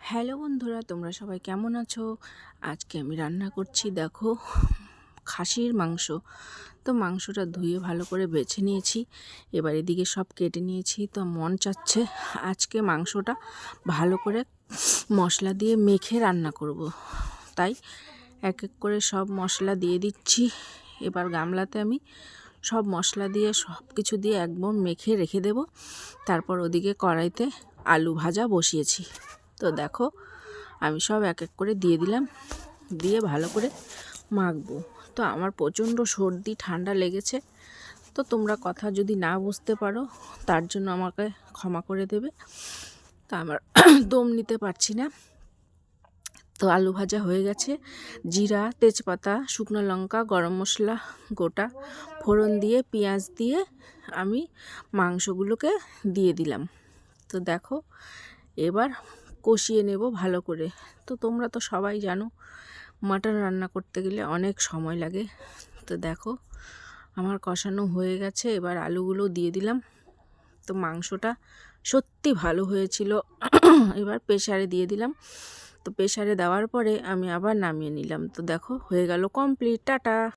Hello বন্ধুরা, তোমরা সবাই কেমন আছো? আজকে আমি রান্না করছি, দেখো, খাসির মাংস। তো মাংসটা ধুয়ে ভালো করে বেছে নিয়েছি, এবার এদিকে সব কেটে নিয়েছি। তো মন চাচ্ছে আজকে মাংসটা ভালো করে মশলা দিয়ে মেখে রান্না করব। তাই এক এক করে সব মশলা দিয়ে দিচ্ছি। এবার গামলাতে আমি সব মশলা দিয়ে সব কিছু দিয়ে একদম মেখে রেখে দেব। তারপর ওদিকে কড়াইতে আলু ভাজা বসিয়েছি। তো দেখো, আমি সব এক এক করে দিয়ে দিলাম, দিয়ে ভালো করে মাখবো। তো আমার প্রচণ্ড সর্দি ঠান্ডা লেগেছে, তো তোমরা কথা যদি না বুঝতে পারো তার জন্য আমাকে ক্ষমা করে দেবে। তা আমার দম নিতে পারছি না। তো আলু ভাজা হয়ে গেছে, জিরা, তেজপাতা, শুকনো লঙ্কা, গরম মশলা গোটা ফোড়ন দিয়ে পেঁয়াজ দিয়ে আমি মাংসগুলোকে দিয়ে দিলাম। তো দেখো, এবার কষিয়ে নেব ভালো করে। তো তোমরা তো সবাই জানো মাটন রান্না করতে গেলে অনেক সময় লাগে। তো দেখো, আমার কষানো হয়ে গেছে, এবার আলুগুলো দিয়ে দিলাম। তো মাংসটা সত্যি ভালো হয়েছিল। এবার প্রেসারে দিয়ে দিলাম। তো প্রেসারে দেওয়ার পরে আমি আবার নামিয়ে নিলাম। তো দেখো, হয়ে গেল কমপ্লিট। টাটা।